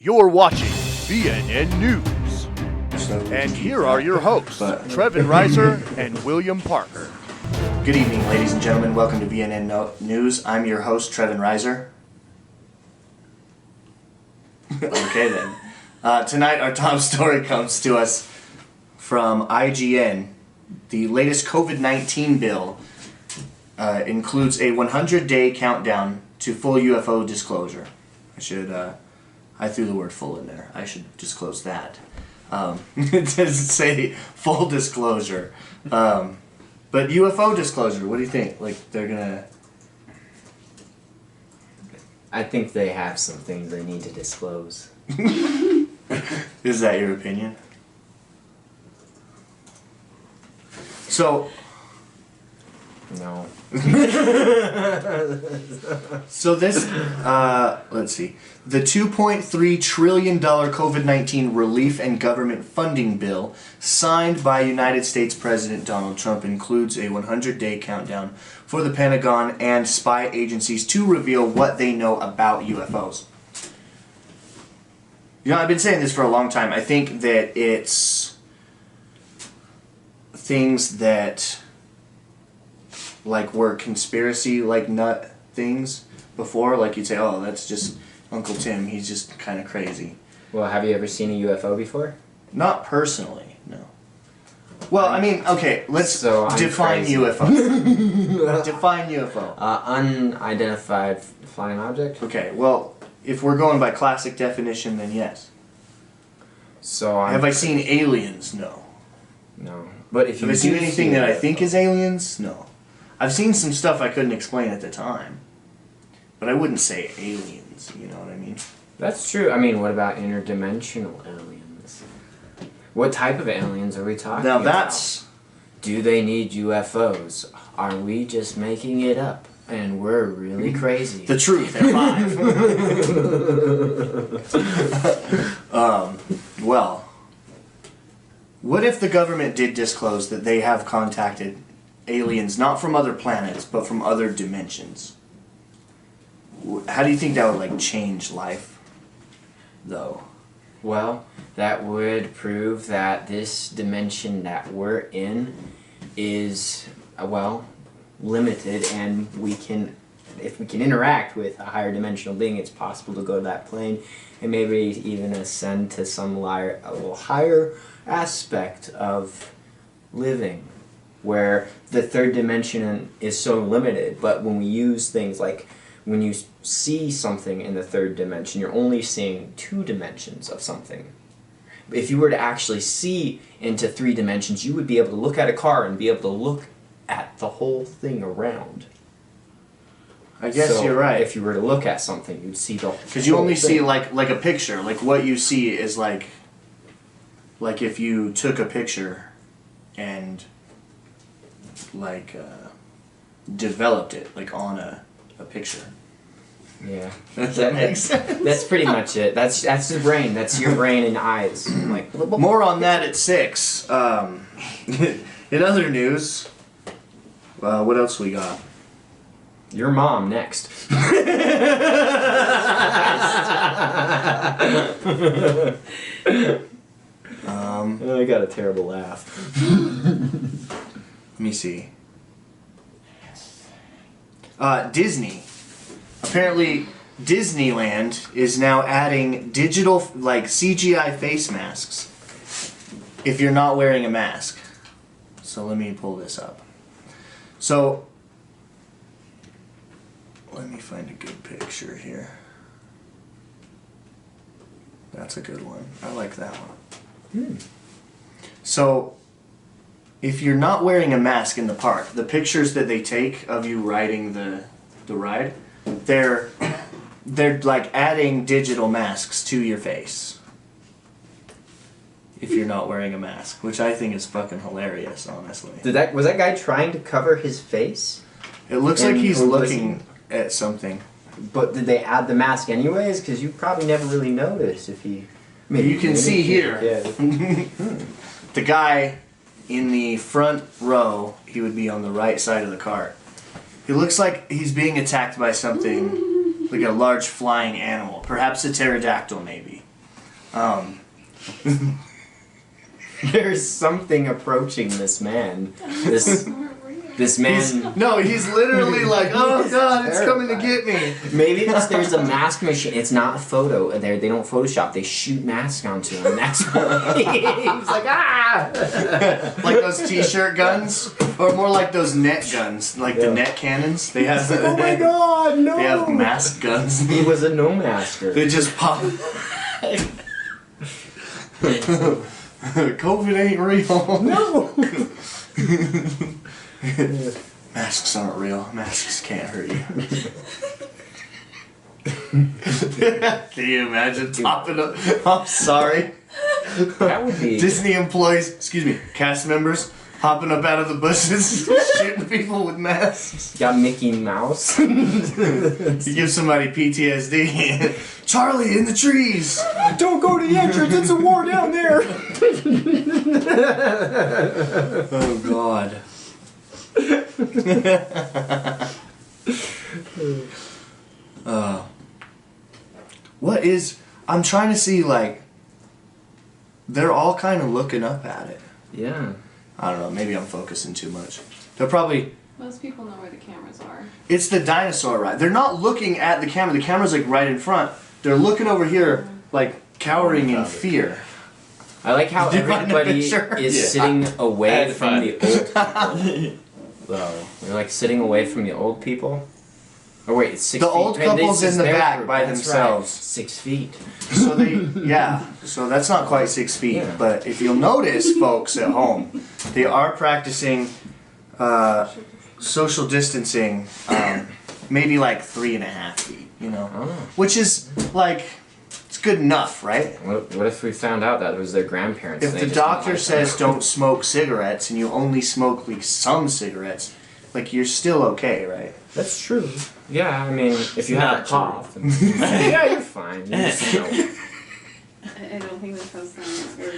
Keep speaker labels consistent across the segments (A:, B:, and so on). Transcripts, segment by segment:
A: You're watching VNN News. And here are your hosts, Trevin Reiser and William Parker.
B: Good evening, ladies and gentlemen. Welcome to VNN News. I'm your host, Trevin Reiser. Okay then. Tonight our top story comes to us from IGN. The latest COVID-19 bill includes a 100-day countdown to full UFO disclosure. I threw the word full in there. I should disclose that. It doesn't say full disclosure. But UFO disclosure, what do you think? Like, they're gonna...
C: I think they have some things they need to disclose.
B: Is that your opinion? So...
C: No.
B: So this, let's see. The $2.3 trillion COVID-19 relief and government funding bill signed by United States President Donald Trump includes a 100-day countdown for the Pentagon and spy agencies to reveal what they know about UFOs. You know, I've been saying this for a long time. I think that it's things that... like were conspiracy like nut things before, like you'd say, oh, that's just Uncle Tim, he's just kind of crazy.
C: Well, have you ever seen a UFO before?
B: Not personally, no. Well, I mean, okay, let's define
C: crazy.
B: UFO. Define UFO.
C: Unidentified flying object.
B: Okay, well, if we're going by classic definition, then yes.
C: So
B: have I seen aliens? No.
C: No. But if you
B: have I seen anything that I think is aliens? No. I've seen some stuff I couldn't explain at the time, but I wouldn't say aliens, you know what I mean?
C: That's true. I mean, what about interdimensional aliens? What type of aliens are we talking about?
B: Now that's...
C: Do they need UFOs? Are we just making it up? And we're really crazy.
B: The truth at 5. Well, what if the government did disclose that they have contacted aliens, not from other planets, but from other dimensions? How do you think that would, like, change life, though?
C: Well, that would prove that this dimension that we're in is, well, limited, and we can, if we can interact with a higher dimensional being, it's possible to go to that plane and maybe even ascend to some a little higher aspect of living, where the third dimension is so limited. But when we use things like, when you see something in the third dimension, you're only seeing 2 dimensions of something. If you were to actually see into 3 dimensions, you would be able to look at a car and be able to look at the whole thing around.
B: I guess you're right.
C: If you were to look at something, you'd see the whole thing.
B: Because you only see like a picture. Like, what you see is like if you took a picture and like developed it like on a picture.
C: Yeah.
B: Does that make sense?
C: That's pretty much it. That's the brain. That's your brain and eyes. Like,
B: more on that at 6. In other news, what else we got?
C: Your mom next. I got a terrible laugh.
B: Let me see. Disney. Apparently, Disneyland is now adding digital, like, CGI face masks if you're not wearing a mask. So let me pull this up. So, let me find a good picture here. That's a good one. I like that one. So, if you're not wearing a mask in the park, the pictures that they take of you riding the ride, they're like adding digital masks to your face if you're not wearing a mask, which I think is fucking hilarious, honestly.
C: Was that guy trying to cover his face?
B: It looks like he's looking at something.
C: But did they add the mask anyways? Because you probably never really noticed if he...
B: You can see here,
C: Yeah.
B: the guy in the front row, he would be on the right side of the cart. He looks like he's being attacked by something, like a large flying animal. Perhaps a pterodactyl, maybe.
C: There's something approaching this man. This man.
B: No, he's literally like, oh god, it's coming to get me.
C: Maybe there's a mask machine. It's not a photo. They don't Photoshop. They shoot masks onto him. That's why he's like, ah!
B: Like those t-shirt guns, or more like those net guns, like the net cannons. They have.
C: Oh my god, no!
B: They have mask guns.
C: He was a no masker.
B: They just pop. COVID ain't real.
C: No.
B: Masks aren't real. Masks can't hurt you. Can you imagine popping up? I'm sorry.
C: That would be
B: Disney employees, excuse me, cast members hopping up out of the bushes, shooting people with masks.
C: got Mickey Mouse.
B: You give somebody PTSD. Charlie in the trees.
C: Don't go to the entrance. It's a war down there.
B: Oh God. What is? I'm trying to see, like, they're all kind of looking up at it.
C: Yeah.
B: I don't know, maybe I'm focusing too much. They're probably...
D: Most people know where the cameras are.
B: It's the dinosaur ride. They're not looking at the camera. The camera's like right in front. They're looking over here, like cowering in fear.
C: I like how
B: Did you find the
C: everybody
B: picture?
C: is sitting away from the old people. Though. They're like sitting away from the old people. Oh wait, it's 6
B: The
C: feet.
B: old couple's in the
C: their
B: back
C: group.
B: by
C: That's
B: themselves.
C: Right. 6 feet.
B: So they, yeah, so that's not quite 6 feet.
C: Yeah.
B: But if you'll notice, folks at home, they are practicing social distancing, maybe like 3.5 feet, you know?
C: Oh.
B: Which is like, it's good enough, right?
C: What if we found out that it was their grandparents?
B: If
C: and
B: the
C: they just
B: doctor
C: didn't like
B: says
C: them?
B: don't smoke cigarettes and you only smoke like some cigarettes, like you're still okay, right?
C: That's true. Yeah, I mean, if you
E: Not
C: have a cough, then, yeah, you're fine. You just, you know,
D: I don't think that those things are.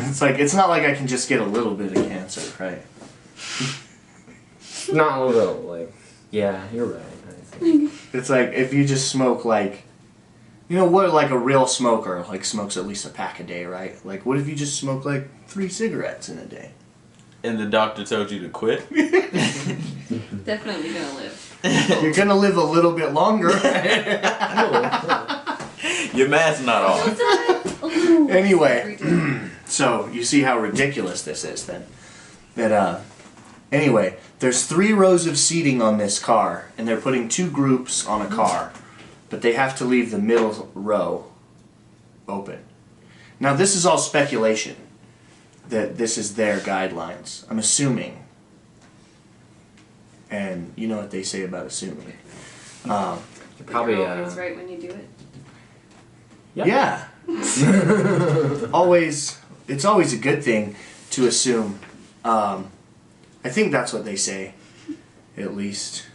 B: It's like, it's not like I can just get a little bit of cancer, right?
C: not a little, like, yeah, you're right. I think.
B: It's like if you just smoke like, you know what, like a real smoker like smokes at least a pack a day, right? Like what if you just smoke like 3 cigarettes in a day?
E: And the doctor told you to quit?
D: Definitely gonna live.
B: You're gonna live a little bit longer.
E: Your mask's not off.
B: Anyway, so you see how ridiculous this is then. That anyway, there's 3 rows of seating on this car, and they're putting 2 groups on a car, but they have to leave the middle row open. Now this is all speculation, that this is their guidelines. I'm assuming. And you know what they say about assuming.
C: You're probably,
D: You're always right when you do it.
B: Yeah. It's always a good thing to assume. I think that's what they say, at least.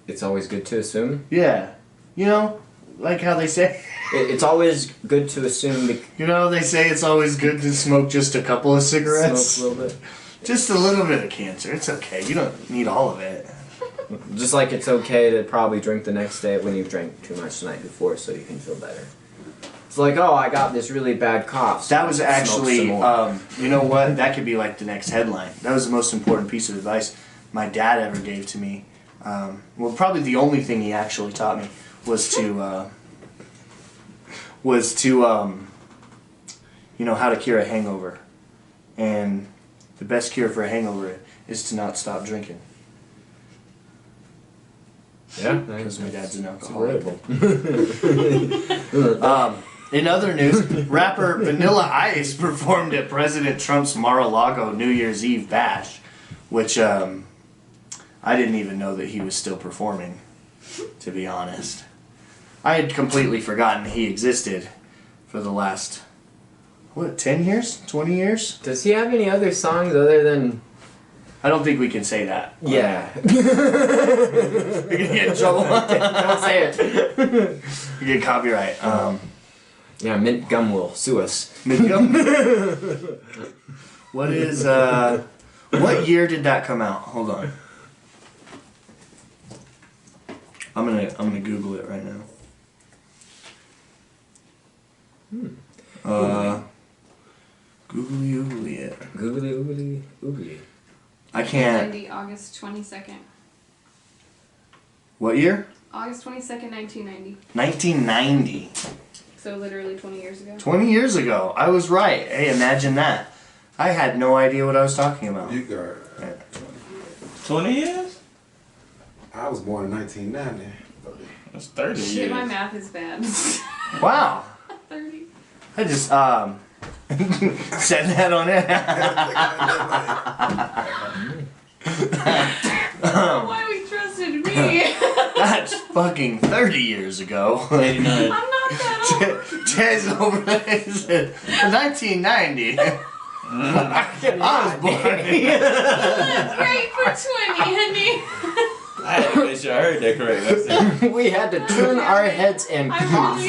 C: it's always good to assume.
B: Yeah. You know, like how they say.
C: It's always good to assume.
B: You know, they say it's always good to smoke just a couple of cigarettes.
C: Smoke a little bit.
B: Just a little bit of cancer. It's okay. You don't need all of it.
C: Just like it's okay to probably drink the next day when you've drank too much the night before, so you can feel better. It's like, oh, I got this really bad cough. So
B: That was
C: smoke
B: actually,
C: some more.
B: you know what? That could be like the next headline. That was the most important piece of advice my dad ever gave to me. Well, probably the only thing he actually taught me was to, you know, how to cure a hangover. And the best cure for a hangover is to not stop drinking.
C: Yeah,
B: Because my dad's an alcoholic. In other news, rapper Vanilla Ice performed at President Trump's Mar-a-Lago New Year's Eve bash, which I didn't even know that he was still performing, to be honest. I had completely forgotten he existed for the last, 10 years? 20 years?
C: Does he have any other songs other than?
B: I don't think we can say that.
C: Yeah.
B: You're gonna get in trouble.
C: Don't say it.
B: You get copyright.
C: Yeah, Mint Gum will sue us.
B: What is what year did that come out? Hold on. I'm gonna Google it right now. Googly oogly it.
C: Googly oogly oogly.
B: I can't.
D: 1990, August 22nd.
B: What year?
D: August 22nd, 1990.
B: 1990.
D: So literally 20 years ago.
B: 20 years ago. I was right. Hey, imagine that. I had no idea what I was talking about.
F: You got
E: 20 years?
F: I was born in 1990.
E: That's 30
D: Shit,
E: years.
D: my math is bad.
B: Wow.
D: 30.
B: I just said that on it.
D: Why we trusted me?
B: That's fucking 30 years ago.
E: 89.
D: I'm not that old.
B: Ted's over there said 1990. I was born.
D: That's great for 20, honey.
E: I had to make sure I heard that correct. That's it.
C: We had to turn our heads and
D: I'm really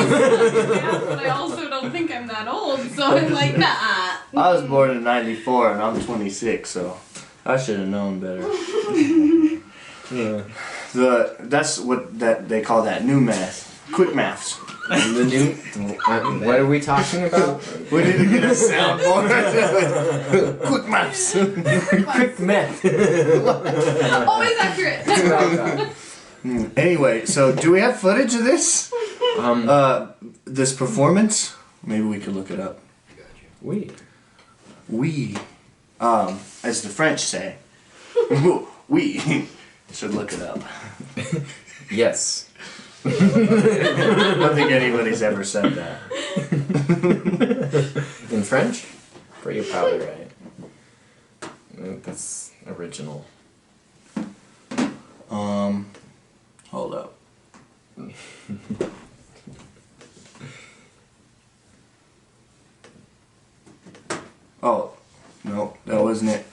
D: but I also don't think I'm that old, so I'm like, nah.
B: I was born in 94 and I'm 26, so I should have known better.
C: yeah.
B: That's what they call that new math. Quick maths.
C: The new. What are we talking about?
B: We need to get a soundboard. Quick maths.
C: Quick meth.
D: Always accurate.
B: Anyway, so do we have footage of this?
C: Um.
B: This performance? Maybe we could look it up.
C: We.
B: We, as the French say, we should look it up.
C: Yes.
B: I don't think anybody's ever said that.
C: In French? But you're probably right. That's original.
B: Hold up. Oh, no, that wasn't it.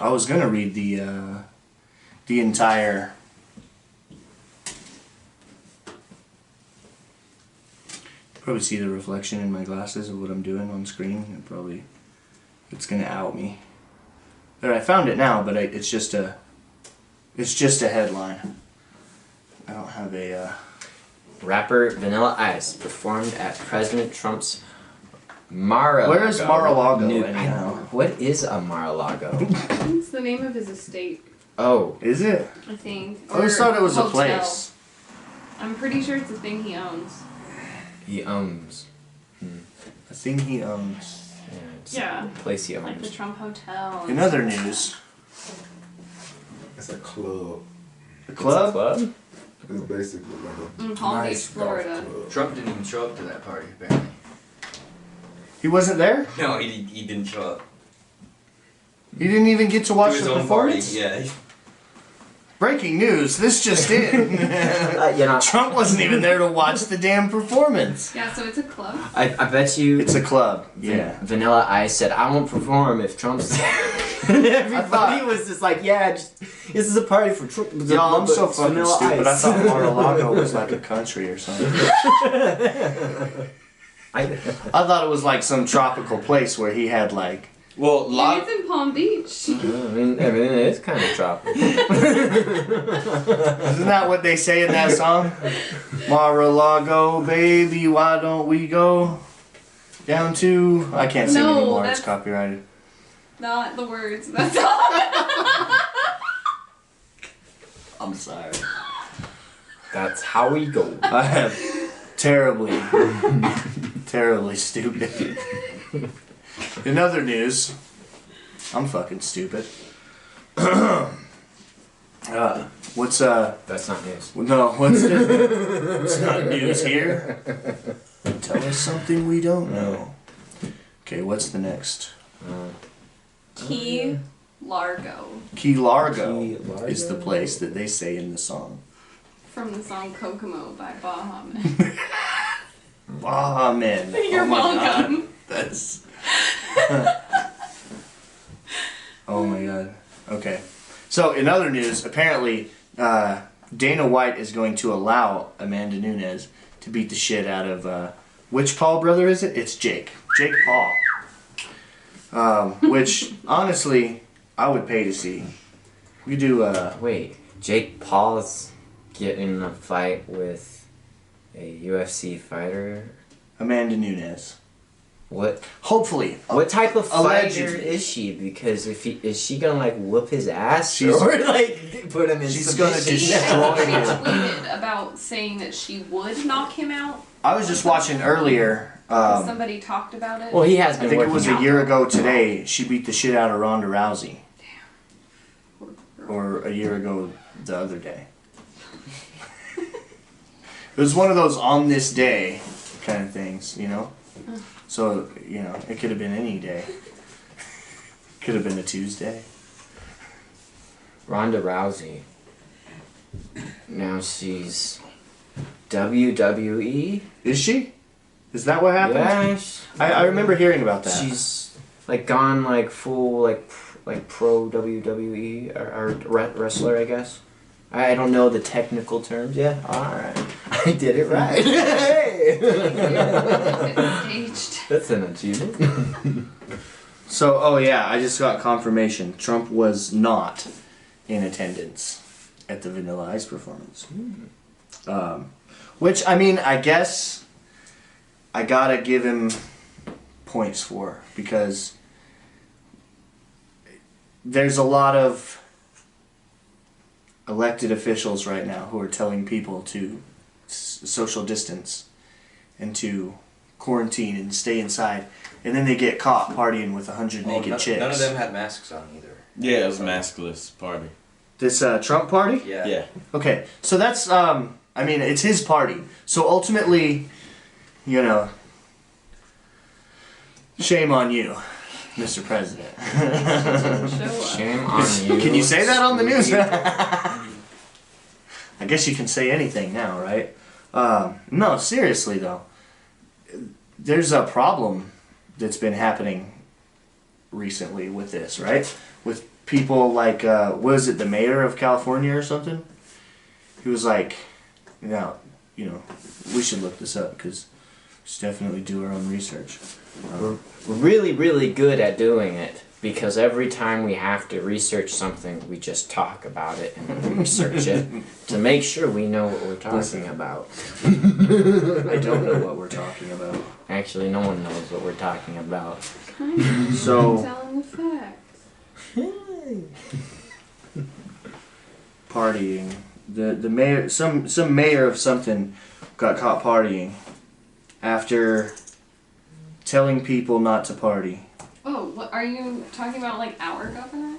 B: I was gonna read the entire. Probably see the reflection in my glasses of what I'm doing on screen, and probably it's gonna out me. But I found it now, but it's just a headline. I don't have a.
C: Rapper Vanilla Ice performed at President Trump's Mar-a-Lago.
B: Where is Mar-a-Lago
C: New-
B: anyhow?
C: What is a Mar-a-Lago?
D: It's the name of his estate,
C: Oh,
B: Is it?
D: I think.
B: I always
D: Or
B: thought it was a
D: hotel.
B: place.
D: I'm pretty sure it's a thing he owns.
C: he owns.
B: A thing he owns.
C: Yeah, it's
D: Yeah.
C: a place he
D: Like the
C: owns.
D: Trump Hotel.
B: In other news,
F: It's a club.
B: the club.
C: Club?
F: It's basically like a
D: In Palm
F: nice
D: Beach, Florida.
F: golf club.
G: Trump didn't even show up to that party, apparently.
B: He wasn't there.
G: No, he didn't show up.
B: He didn't even get to watch
G: to his
B: the
G: own party.
B: performance.
G: Yeah.
B: Breaking news! This just in.
C: You know,
B: Trump wasn't even there to watch the damn performance.
D: Yeah, so it's a club.
C: I bet you
B: It's a club. Yeah.
C: Vanilla Ice said, I won't perform if Trump's there. And everybody
B: thought-
C: was just like, yeah, this is a party for Trump.
B: Y'all, I'm so fucking
C: Vanilla
B: stupid. I
C: Ice.
B: thought Mar-a-Lago was like a country or something.
C: I
B: I thought it was like some tropical place where he had like.
E: Well,
D: And
E: lot.
D: it's in Palm Beach.
C: mean, everything is kind of tropical.
B: Isn't that what they say in that song? Mar-a-Lago, baby, why don't we go down to? I can't sing
D: No,
B: anymore. It's
D: that's-
B: copyrighted.
D: Not the words. That's all.
B: I'm sorry.
C: That's how we go.
B: I am terribly, terribly stupid. In other news, I'm fucking stupid. What's
C: That's not news.
B: no, what's it's not news here. Tell us something we don't know. Okay, what's the next?
D: Key Largo.
B: Key Largo
C: Key Largo?
B: is the place that they say in the song.
D: From the song Kokomo by Baha Men.
B: Ah, man.
D: You're
B: Oh my God.
D: welcome.
B: That's. Oh my God. Okay. So, in other news, apparently Dana White is going to allow Amanda Nunes to beat the shit out of which Paul brother is it? It's Jake. Jake Paul. Which honestly, I would pay to see. We do.
C: Wait, Jake Paul's getting in a fight with A UFC fighter.
B: Amanda Nunes.
C: What?
B: Hopefully.
C: What type of fighter
B: Allegedly.
C: is she? Because is she gonna like whoop his ass
B: She's-
C: or like put him in
B: she's gonna
C: submission?
D: She
B: destroy
D: actually
B: you.
D: tweeted about saying that she would knock him out.
B: I was just watching earlier.
D: Somebody talked about it.
C: Well, he has been
B: I think it
C: working
B: was
C: out.
B: a year ago today. She beat the shit out of Ronda Rousey. Or a year ago the other day. It was one of those on this day kind of things, you know? So, you know, it could have been any day. Could have been a Tuesday.
C: Ronda Rousey. Now she's WWE.
B: Is she? Is that what happened?
C: Yes.
B: I remember hearing about that.
C: She's like gone like full like pro WWE or wrestler, I guess. I don't know the technical terms. Yeah. All right. I did it right. Hey.
D: Staged.
C: That's an achievement.
B: So, oh yeah, I just got confirmation. Trump was not in attendance at the Vanilla Ice performance. Which, I mean, I guess I gotta give him points for, because there's a lot of elected officials right now who are telling people to social distance and to quarantine and stay inside, and then they get caught partying with 100 naked chicks.
G: None of them had masks on either.
E: Yeah, it was a maskless party.
B: This Trump party?
G: Yeah.
E: Yeah.
B: Okay, so that's, I mean, it's his party. So ultimately, you know, shame on you, Mr. President.
D: Show up.
C: Shame on you.
B: Can you say that on the news? I guess you can say anything now, right? No, seriously though. There's a problem that's been happening recently with this, right? With people like, was it the mayor of California or something? He was like, now, you know, we should look this up because we should definitely do our own research.
C: We're really, really good at doing it because every time we have to research something, we just talk about it and research it to make sure we know what we're talking about.
B: I don't know what we're talking about.
C: Actually, no one knows what we're talking about.
B: So,
D: Telling the facts.
B: partying. The mayor, some mayor of something got caught partying after telling people not to party.
D: Oh, what are you talking about? Like our governor?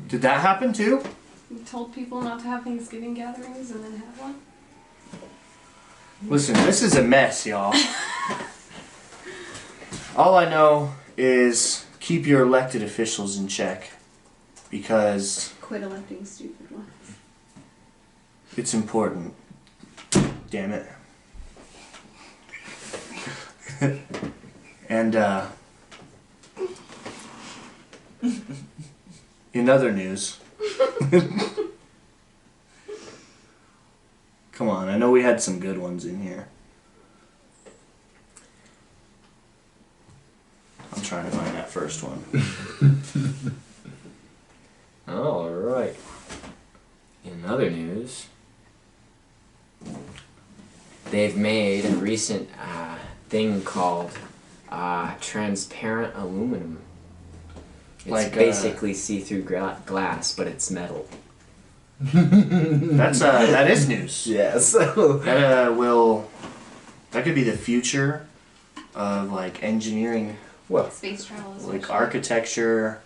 B: Did that happen too?
D: He told people not to have Thanksgiving gatherings and then have one?
B: Listen, this is a mess, y'all. All I know is keep your elected officials in check because
D: Quit electing stupid ones.
B: it's important. Damn it. And in other news, come on, I know we had some good ones in here. I'm trying to find that first one.
C: Alright. In other news, they've made a recent thing called transparent aluminum. It's
B: Like,
C: basically see-through glass, but it's metal.
B: That is news.
C: Yes.
B: That could be the future of like engineering,
D: Space travel is
B: like architecture.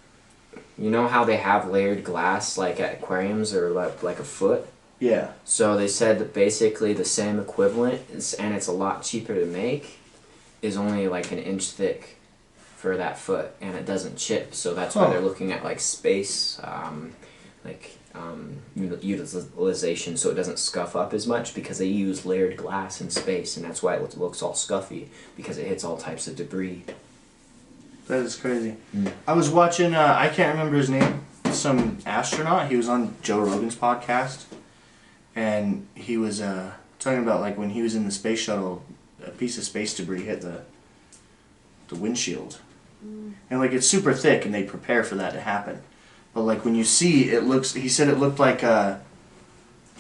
C: You know how they have layered glass like at aquariums or like a foot?
B: Yeah.
C: So they said that basically the same equivalent, and it's a lot cheaper to make, is only like an inch thick for that foot, and it doesn't chip. So that's why
B: Huh.
C: they're looking at like space, utilization, so it doesn't scuff up as much because they use layered glass in space, and that's why it looks all scuffy because it hits all types of debris.
B: That is crazy.
C: Mm.
B: I was watching, I can't remember his name, some astronaut. He was on Joe Rogan's podcast, and he was talking about like when he was in the space shuttle, a piece of space debris hit the windshield. And like it's super thick, and they prepare for that to happen. But like when you see, he said it looked like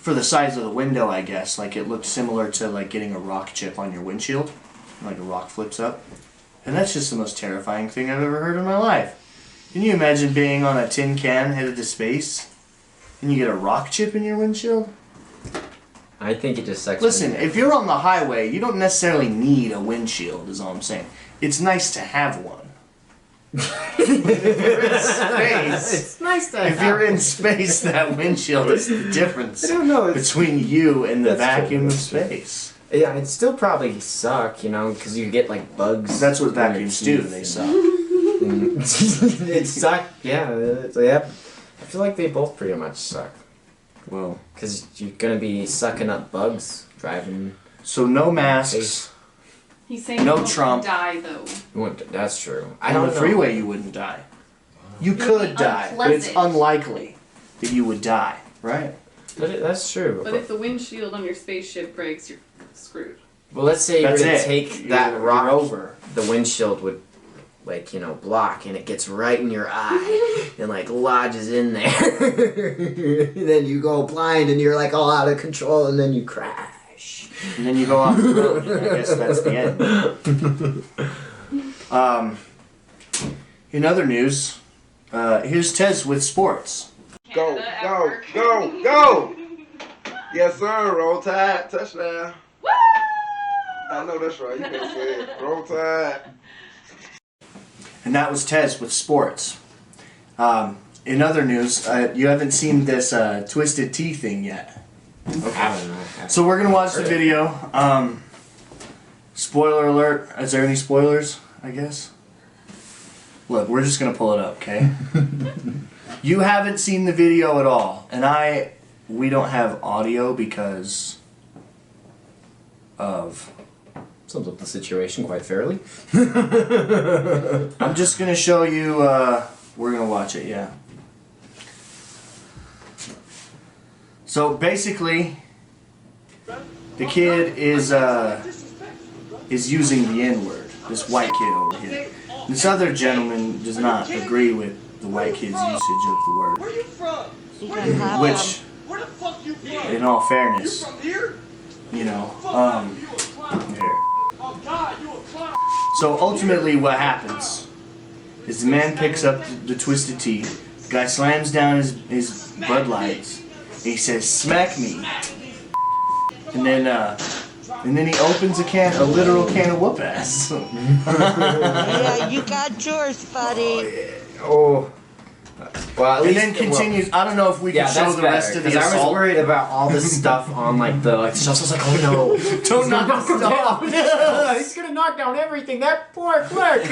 B: for the size of the window, I guess. Like it looked similar to like getting a rock chip on your windshield, like a rock flips up. And that's just the most terrifying thing I've ever heard in my life. Can you imagine being on a tin can headed to space and you get a rock chip in your windshield?
C: I think it just sucks.
B: Listen, if you're on the highway, you don't necessarily need a windshield, is all I'm saying. It's nice to have one. If you're in space,
C: It's nice to
B: if you're in space, that windshield is the difference
C: I don't know.
B: between you and the
C: That's
B: vacuum
C: true,
B: of
C: that's true.
B: space.
C: Yeah, it'd still probably suck, you know, because you get like bugs.
B: That's what
C: in your
B: vacuums do,
C: teeth
B: they
C: and-
B: suck.
C: It suck. Yeah. Yep. I feel like they both pretty much suck.
B: Well,
C: Because you're gonna be sucking up bugs driving.
B: so no masks.
D: He's saying
B: No
D: you won't
B: Trump.
D: die though.
C: That's true. I
B: On
C: don't
B: the
C: know.
B: freeway, you wouldn't die. You
D: It would
B: could
D: be
B: die, but it's
D: unpleasant.
B: unlikely that you would die, right?
C: That's true.
D: But if the windshield on your spaceship breaks, you're screwed.
C: Well, let's say
B: That's
C: you're gonna
B: it.
C: take that
B: You're
C: rock.
B: over.
C: The windshield would, like, you know, block, and it gets right in your eye and like lodges in there. And then you go blind, and you're like all out of control, and then you crash.
B: And then you go off the road. And I guess that's the end. In other news, here's Tez with sports.
F: Go,
D: Canada at
F: go,
D: work.
F: go, go! Yes, sir. Roll Tide. Touchdown.
D: Woo!
F: I know that's right. You better say it. Roll Tide.
B: And that was Tez with sports. In other news, you haven't seen this Twisted Tea thing yet.
C: I don't know.
B: So we're going to watch the video. Spoiler alert. Is there any spoilers, I guess? Look, we're just going to pull it up, okay? You haven't seen the video at all. And we don't have audio because of...
C: Sums up the situation quite fairly.
B: I'm just going to show you, we're going to watch it, yeah. So basically, the kid is using the N-word, this white kid over here. This other gentleman does not agree with the white kid's usage of the word.
H: Where you from?
B: Which,
H: Where the fuck you from?
B: in all
H: You
B: fairness,
H: from here?
B: you know,
H: You a clown.
B: here.
H: Oh God, you a clown.
B: So ultimately what happens is the man picks up the Twisted Tea, the guy slams down his Bud Lights, and he says, "Smack me." And then he opens a literal can of whoop ass.
I: Yeah, you got yours, buddy.
C: Oh. Well, at
B: And
C: least
B: then continues, I don't know if we can show
C: that's
B: the
C: better,
B: rest of the
C: 'cause I was
B: assault.
C: worried about all this stuff on like the stuff. I was like, oh no,
B: Don't knock us down.
C: He's gonna knock down everything. That poor clerk.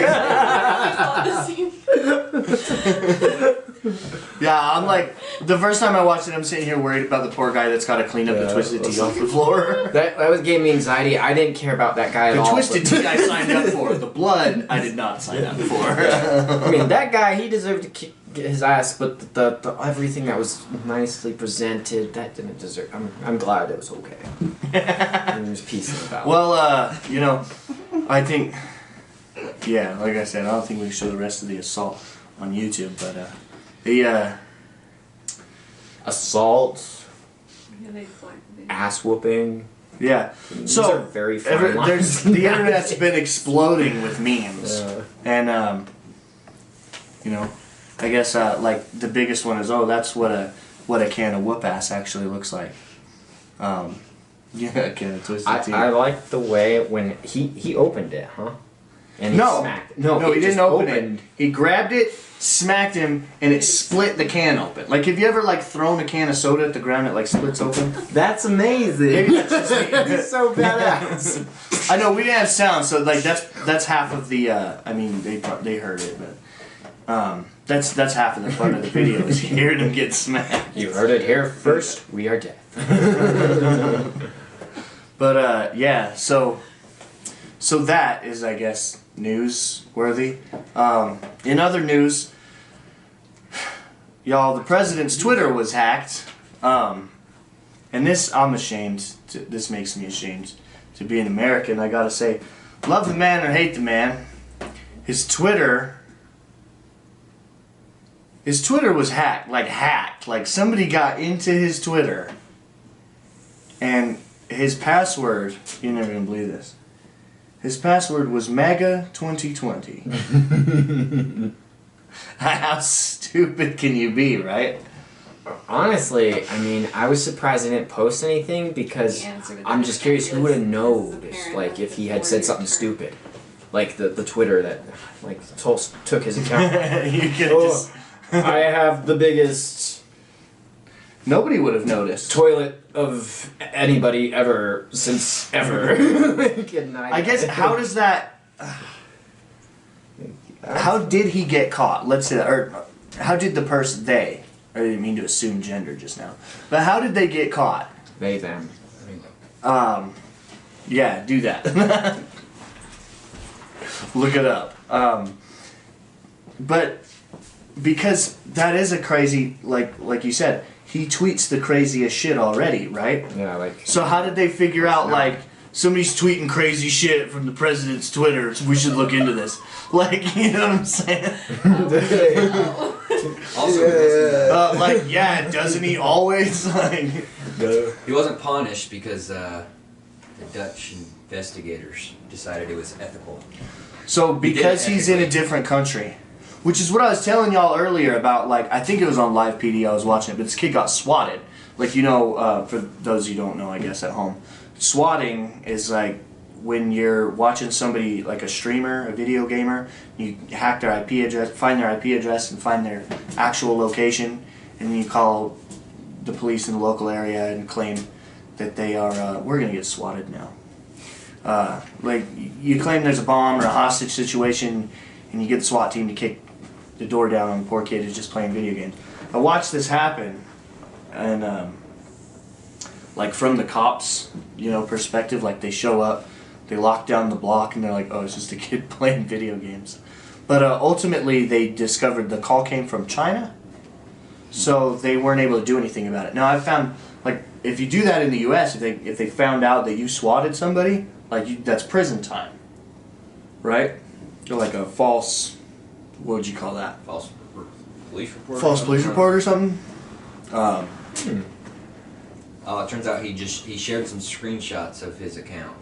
B: Yeah, I'm like, the first time I watched it, I'm sitting here worried about the poor guy that's got to clean up the
C: Yeah,
B: Twisted Tea off the floor.
C: That gave me anxiety. I didn't care about that guy at
B: The
C: all.
B: Twisted
C: but-
B: Tea I signed up for. The blood I did not sign up for.
C: I mean, that guy, he deserved to get his ass, but the everything that was nicely presented, that didn't deserve. I'm glad it was okay. And there's peace about it.
B: Well, you know, I think, yeah, like I said, I don't think we can show the rest of the assault on YouTube, but the
C: Assault,
D: Yeah, they flagged the video.
C: ass whooping.
B: yeah.
C: These
B: So
C: are very fine lines.
B: the internet's been exploding with memes,
C: Yeah.
B: and you know, I guess like the biggest one is, oh, that's what a can of whoop ass actually looks like. Yeah, a can of Twisted Tea.
C: I like the way when he opened it, huh? And he
B: No,
C: smacked.
B: no, he didn't
C: just
B: open
C: opened.
B: it. He grabbed it, smacked him, and it split the can open. Like, have you ever like thrown a can of soda at the ground? It like splits open.
C: That's amazing.
B: Maybe that's just me.
C: He's so badass.
B: I know we didn't have sound, so like that's half of the. I mean, they heard it, but that's half of the fun of the video is hearing him get smacked.
C: You heard it here first. We are dead.
B: But yeah, so that is, I guess, newsworthy. In other news, y'all, the president's Twitter was hacked. And this, I'm ashamed. This makes me ashamed to be an American. I gotta say, love the man or hate the man. His Twitter was hacked. Like somebody got into his Twitter And his password, you're never gonna believe this. His password was MAGA 2020. How stupid can you be, right?
C: Honestly, I mean, I was surprised I didn't post anything because I'm just curious who would have noticed, like, if he had said something stupid. Like the Twitter that, like, took his account.
B: You could just...
C: I have the biggest
B: Nobody would have noticed.
C: toilet of anybody ever since ever.
B: I guess, how does that... How did he get caught? Let's say that, or how did the person, they, I didn't mean to assume gender just now, but how did they get caught?
C: They, them.
B: Yeah, do that. Look it up. But because that is a crazy, like you said, he tweets the craziest shit already, right?
C: Yeah, like...
B: So how did they figure out, like, somebody's tweeting crazy shit from the president's Twitter, so we should look into this? Like, you know what I'm saying?
G: Also,
B: Like, yeah, doesn't he always? Like,
G: he wasn't punished because the Dutch investigators decided it was ethical.
B: so because he's in a
G: ethically.
B: different country, which is what I was telling y'all earlier about, like, I think it was on Live PD, I was watching it, but this kid got swatted. Like, you know, for those who don't know, I guess, at home, swatting is like when you're watching somebody, like a streamer, a video gamer, you hack their IP address, find their IP address, and find their actual location, and then you call the police in the local area and claim that they are, we're gonna get swatted now. Like, you claim there's a bomb or a hostage situation, and you get the SWAT team to kick the door down on the poor kid who's just playing video games. I watched this happen, and like from the cops, you know, perspective, like they show up, they lock down the block, and they're like, oh, it's just a kid playing video games. But ultimately, they discovered the call came from China, so they weren't able to do anything about it. Now, I've found, like, if you do that in the U.S., if they found out that you swatted somebody, like, that's prison time, right? Or like a false, what would you call that?
G: False police report.
B: False police report or something.
G: It turns out he shared some screenshots of his account,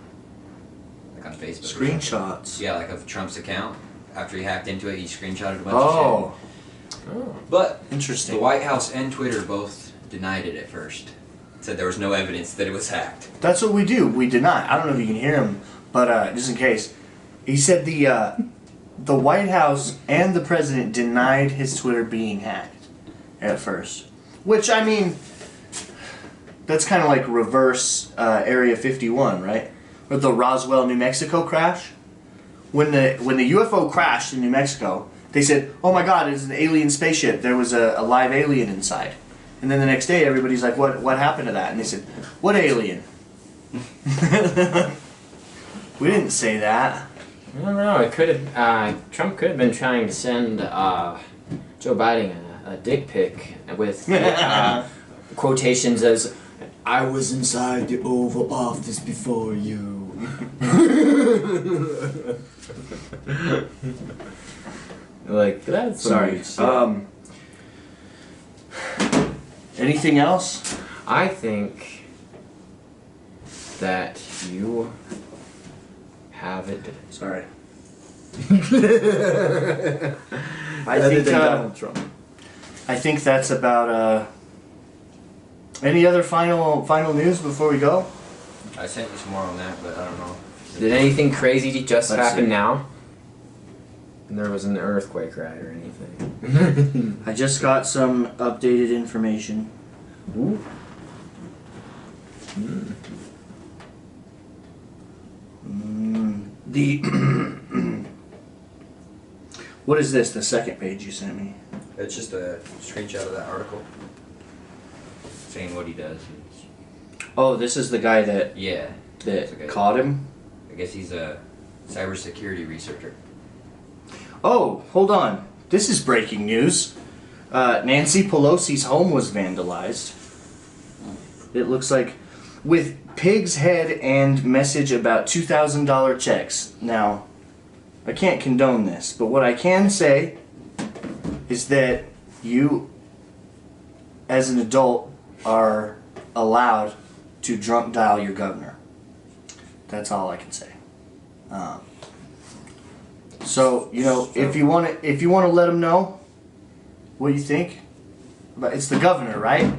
G: like on Facebook.
B: Screenshots.
G: Yeah, like of Trump's account. After he hacked into it, he screenshotted a bunch
B: Oh,
G: of shit. But
B: interesting.
G: the White House and Twitter both denied it at first. Said there was no evidence that it was hacked.
B: That's what we do. We deny. I don't know if you can hear him, but just in case, he said the White House and the president denied his Twitter being hacked at first. Which, I mean, that's kind of like reverse Area 51, right? Or the Roswell, New Mexico crash. When the UFO crashed in New Mexico, they said, "Oh my God, it's an alien spaceship. There was a live alien inside." And then the next day, everybody's like, "What happened to that?" And they said, "What alien?" We didn't say that.
C: I don't know. It could have. Trump could have been trying to send Joe Biden a dick pic with quotations as, "I was inside the Oval Office before you." Like, that's
B: Sorry. Anything else?
C: I think that you have it.
B: Sorry.
C: Donald Trump.
B: I think that's about. Any other final news before we go?
G: I sent you some more on that, but I don't know.
C: Did anything crazy just
B: Let's
C: happen
B: see.
C: now? And there was an earthquake, right, or anything?
B: I just got some updated information.
C: Ooh.
B: The what is this? The second page you sent me.
G: It's just a screenshot of that article saying what he does.
B: Oh, this is the guy that
G: Yeah. It's okay.
B: caught him.
G: I guess he's a cybersecurity researcher.
B: Oh, hold on. This is breaking news. Nancy Pelosi's home was vandalized. It looks like with pig's head and message about $2,000 checks. Now, I can't condone this, but what I can say is that you, as an adult, are allowed to drunk dial your governor. That's all I can say. So if you want to let them know what you think, but it's the governor, right?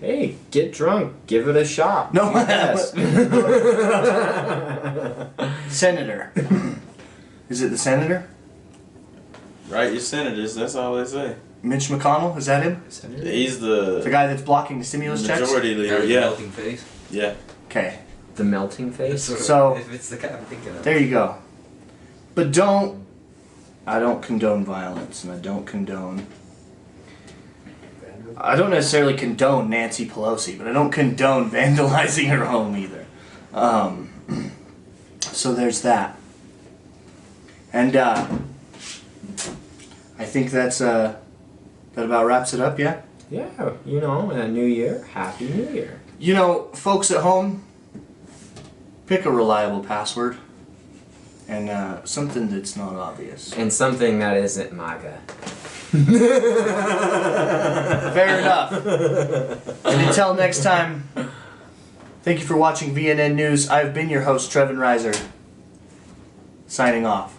C: Hey, get drunk. Give it a shot.
B: No,
C: Yes.
B: Senator. Is it the senator?
E: Right, your senators. That's all they say.
B: Mitch McConnell? Is that him?
E: He's
B: The
E: the
B: guy that's blocking the stimulus checks?
E: majority leader.
G: Guy with the
E: Yeah,
G: melting face.
E: yeah.
B: Okay,
C: The melting face.
B: So-
G: if it's the guy I'm thinking of.
B: there you go. But I don't condone violence, and I don't necessarily condone Nancy Pelosi, but I don't condone vandalizing her home either. So there's that. And I think that about wraps it up, yeah?
C: Yeah, a new year. Happy New Year.
B: Folks at home, pick a reliable password and something that's not obvious.
C: And something that isn't MAGA.
B: Fair enough. And until next time, thank you for watching VNN News. I've been your host, Trevin Reiser, signing off.